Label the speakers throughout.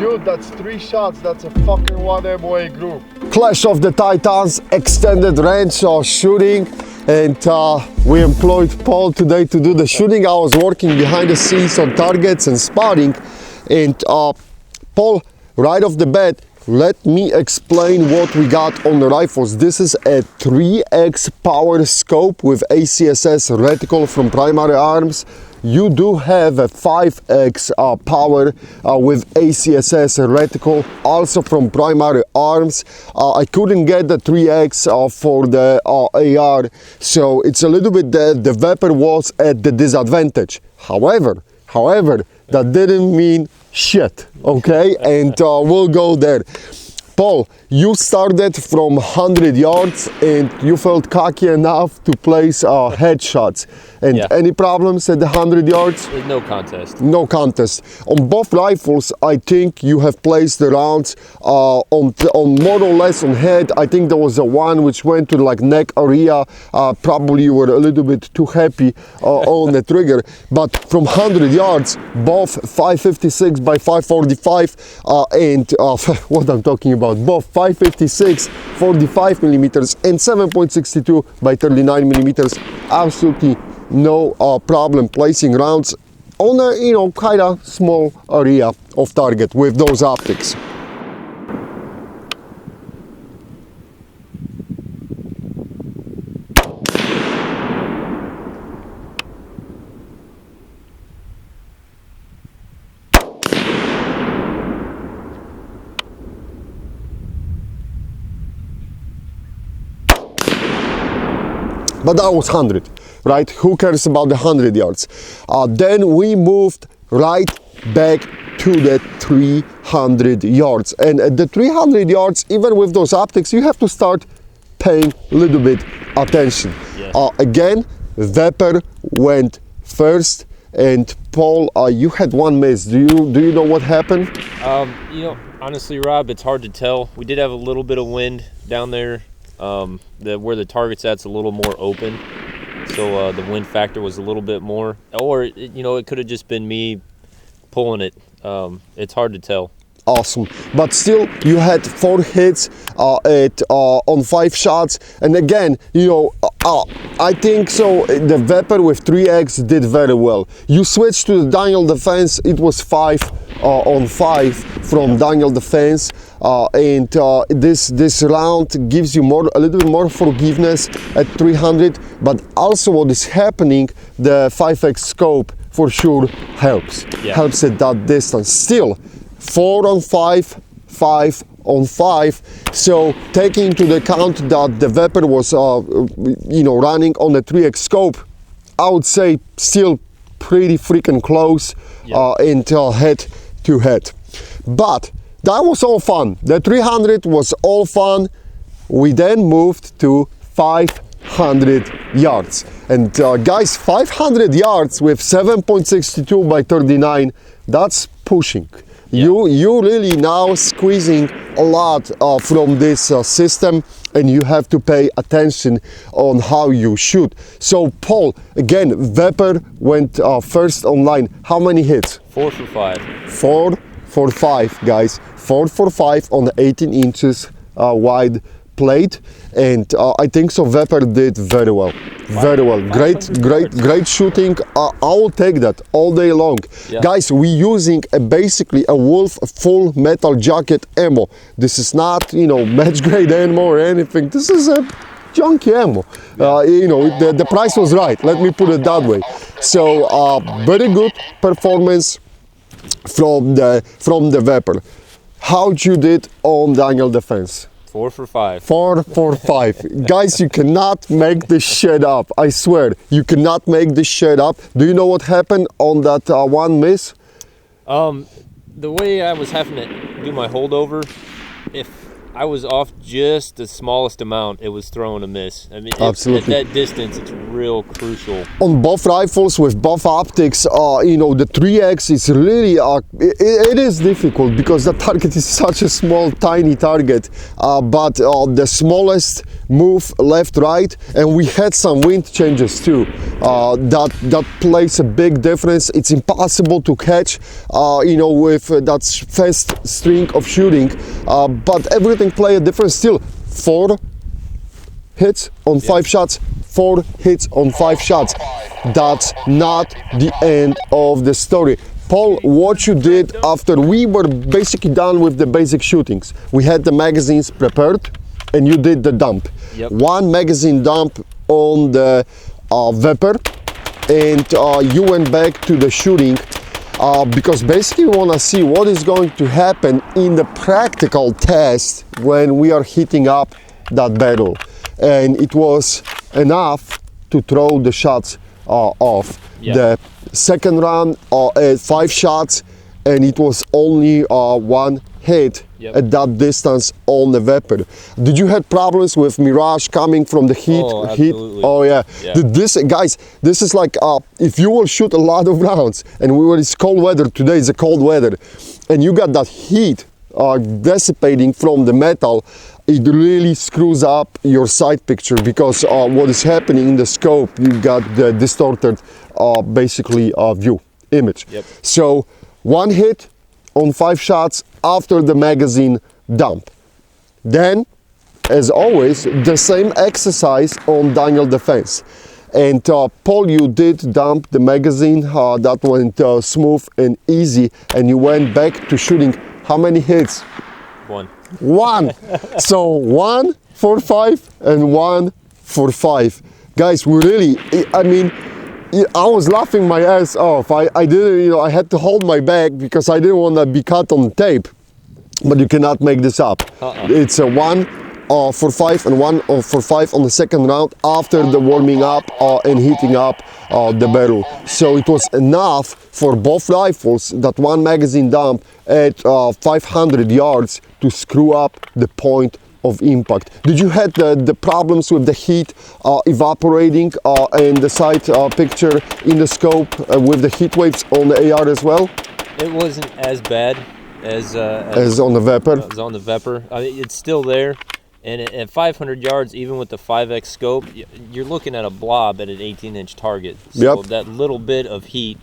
Speaker 1: Dude, that's 3 shots. That's a fucking 1 MOA group. Clash of the Titans, extended range shooting. And we employed Paul today to do the shooting. I was working behind the scenes on targets and spotting. And Paul, right off the bat, let me explain what we got on the rifles. This is a 3x power scope with ACSS reticle from Primary Arms. You do have a 5x power with ACSS reticle, also from Primary Arms. I couldn't get the 3x for the AR, so it's a little bit the Vepr was at the disadvantage. However, that didn't mean shit, okay? And we'll go there. Paul, you started from 100 yards and you felt cocky enough to place headshots. And
Speaker 2: yeah.
Speaker 1: Any problems at the 100 yards?
Speaker 2: No contest.
Speaker 1: No contest. On both rifles, I think you have placed the rounds on more or less on head. I think there was a one which went to like neck area. Probably you were a little bit too happy on the trigger. But from 100 yards, both 556 by 545 and what I'm talking about, both 556 45 millimeters and 7.62 by 39 millimeters. Absolutely no problem placing rounds on a kind of small area of target with those optics. But that was 100, right? Who cares about the 100 yards? Then we moved right back to the 300 yards. And at the 300 yards, even with those optics, you have to start paying a little bit attention.
Speaker 2: Yes.
Speaker 1: Again, Vepr went first. And Paul, you had one miss. Do you know what happened?
Speaker 2: Honestly, Rob, it's hard to tell. We did have a little bit of wind down there. Where the target's at's a little more open, so the wind factor was a little bit more, or it could have just been me pulling it. It's hard to tell.
Speaker 1: Awesome, but still you had 4 hits on 5 shots, and again, I think so the Vepr with 3x did very well. You switched to the Daniel Defense, it was 5 on 5 from Daniel Defense, and this round gives you a little bit more forgiveness at 300, but also what is happening, the 5x scope for sure helps at that distance. Still 4 on 5, 5 on 5. So taking into the account that the Vepr was running on the 3x scope, I would say still pretty freaking close until head to head. But that was all fun. The 300 was all fun. We then moved to 500 yards. And guys, 500 yards with 7.62 by 39, that's pushing. Yeah. You really now squeezing a lot from this system, and you have to pay attention on how you shoot. So Paul, again, Vepr went first online. How many hits?
Speaker 2: 4 for 5.
Speaker 1: 4 for 5, guys. 4 for 5 on the 18 inches wide plate, and I think so Vepr did very well. Very well. Great shooting. I will take that all day long. Yeah. Guys, we're using basically a Wolf full metal jacket ammo. This is not, match grade ammo or anything. This is a junky ammo. The price was right. Let me put it that way. So very good performance from the Vepr. How'd you did on Daniel Defense?
Speaker 2: 4 for 5.
Speaker 1: 4 for 5. Guys, you cannot make this shit up. I swear, you cannot make this shit up. Do you know what happened on that one miss?
Speaker 2: The way I was having to do my holdover, if I was off just the smallest amount, it was throwing a miss. I mean,
Speaker 1: absolutely.
Speaker 2: At that distance, it's real crucial. On
Speaker 1: both rifles with both optics, the 3x is really, it is difficult because the target is such a small, tiny target. But the smallest move left, right, and we had some wind changes too. That plays a big difference. It's impossible to catch, you know, with that fast string of shooting, but everything play a difference still. 4 hits on 5 shots, 4 hits on 5 shots. That's not the end of the story. Paul, what you did after we were basically done with the basic shootings, we had the magazines prepared and you did the dump.
Speaker 2: Yep.
Speaker 1: 1 magazine dump on the Vepr, and you went back to the shooting because basically we want to see what is going to happen in the practical test when we are heating up that barrel. And it was enough to throw the shots off.
Speaker 2: Yeah.
Speaker 1: The second run, 5 shots, and it was only 1 hit.
Speaker 2: Yep.
Speaker 1: At that distance on the Vepr. Did you have problems with mirage coming from the heat?
Speaker 2: Oh, absolutely.
Speaker 1: Oh yeah.
Speaker 2: Yeah.
Speaker 1: This, guys, this is like if you will shoot a lot of rounds, and it's cold weather today. It's a cold weather, and you got that heat dissipating from the metal. It really screws up your sight picture because what is happening in the scope, you got the distorted, basically view image.
Speaker 2: Yep.
Speaker 1: So 1 hit on 5 shots after the magazine dump. Then, as always, the same exercise on Daniel defense. And Paul, you did dump the magazine. That went smooth and easy, and you went back to shooting. How many hits?
Speaker 2: 1.
Speaker 1: 1. So 1 for 5 and 1 for 5. Guys, we really, I mean, I was laughing my ass off. I didn't, you know, I had to hold my back because I didn't want to be caught on tape. But you cannot make this up. It's a 1 for 5 and 1 for 5 on the second round after the warming up and heating up the barrel. So it was enough for both rifles, that 1 magazine dump at 500 yards to screw up the point of impact. Did you have the problems with the heat evaporating and the sight picture in the scope with the heat waves on the AR as well?
Speaker 2: It wasn't as bad as
Speaker 1: on the Vepr?
Speaker 2: As on the Vepr. I mean, it's still there. And at 500 yards, even with the 5X scope, you're looking at a blob at an 18-inch target. So
Speaker 1: Yep.
Speaker 2: that little bit of heat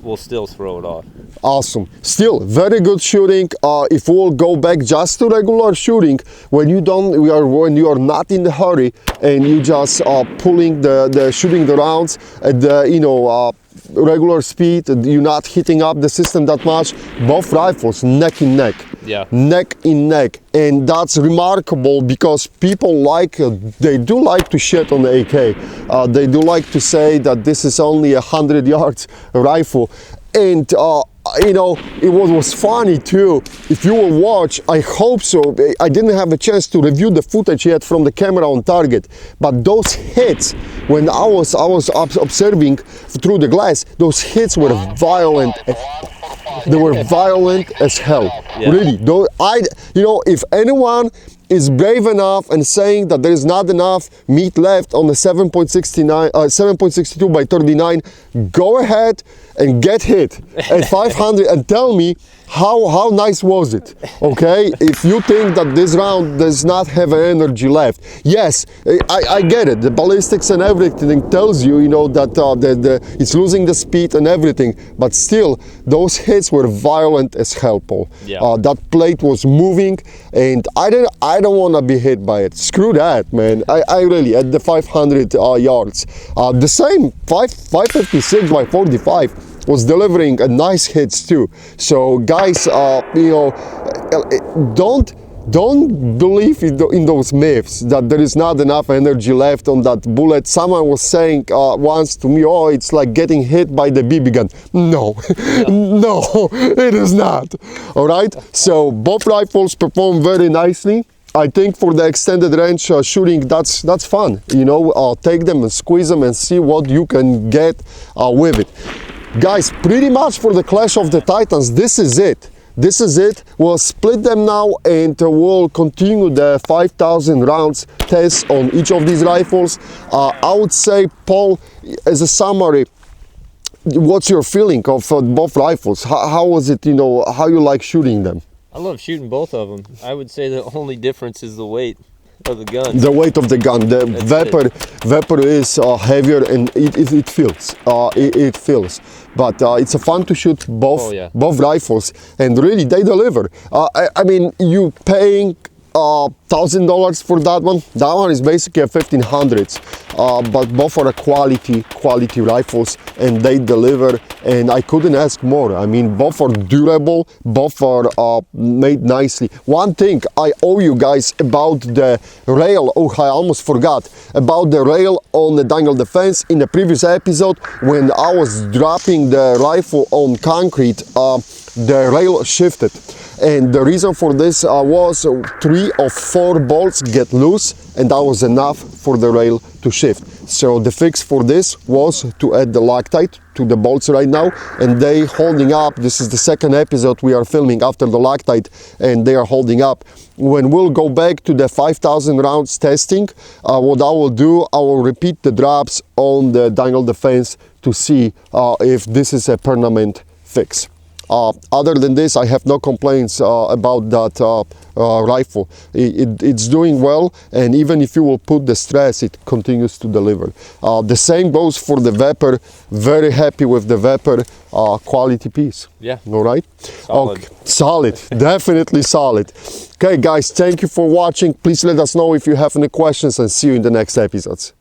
Speaker 2: will still throw it off.
Speaker 1: Awesome. Still very good shooting. If we'll go back just to regular shooting, when you are not in the hurry and you just pulling the shooting the rounds at the regular speed, you're not hitting up the system that much. Both rifles neck in neck.
Speaker 2: Yeah.
Speaker 1: Neck in neck, and that's remarkable because people they do like to shit on the AK. They do like to say that this is only a 100 yards rifle, and you know, it was funny too. If you will watch, I hope so. I didn't have a chance to review the footage yet from the camera on target, but those hits, when I was observing through the glass, those hits were violent. They were violent as hell.
Speaker 2: Yeah.
Speaker 1: Really. If anyone is brave enough and saying that there is not enough meat left on the 7.62 by 39, go ahead and get hit at 500 and tell me how nice was it, okay? If you think that this round does not have energy left. Yes, I get it. The ballistics and everything tells you, that it's losing the speed and everything, but still, those hits were violent as hell, Paul.
Speaker 2: Yeah.
Speaker 1: That plate was moving, and I don't want to be hit by it. Screw that, man. I really, at the 500 yards. The same 556 by 45 was delivering a nice hits too. So guys, don't believe in those myths that there is not enough energy left on that bullet. Someone was saying once to me, oh, it's like getting hit by the BB gun. No, no, it is not. All right, so both rifles perform very nicely. I think for the extended range shooting, that's fun. Take them and squeeze them and see what you can get with it. Guys, pretty much for the Clash of the Titans, this is it. This is it. We'll split them now and we'll continue the 5,000 rounds test on each of these rifles. I would say, Paul, as a summary, what's your feeling of both rifles? How was it, how you like shooting them?
Speaker 2: I love shooting both of them. I would say the only difference is the weight. of the gun.
Speaker 1: The weight of the gun. The Vepr is heavier, and it feels. It feels. But it's a fun to shoot both both rifles, and really they deliver. I mean, you paying $1,000 for that one. That one is basically a 1500s, but both are quality rifles, and they deliver, and I couldn't ask more. I mean, both are durable, both are made nicely. One thing I owe you guys about the rail. Oh, I almost forgot about the rail on the Dangle Defense. In the previous episode, when I was dropping the rifle on concrete, the rail shifted, and the reason for this was 3 or 4 bolts get loose, and that was enough for the rail to shift. So the fix for this was to add the Loctite to the bolts right now, and they holding up. This is the second episode we are filming after the Loctite, and they are holding up. When we'll go back to the 5,000 rounds testing, what I will do, I will repeat the drops on the Dangle Defense to see if this is a permanent fix. Other than this, I have no complaints about that rifle. It's doing well, and even if you will put the stress, it continues to deliver. The same goes for the Vepr. Very happy with the Vepr quality piece.
Speaker 2: Yeah.
Speaker 1: All right.
Speaker 2: Solid.
Speaker 1: Okay. Solid. Definitely solid. Okay, guys. Thank you for watching. Please let us know if you have any questions, and see you in the next episodes.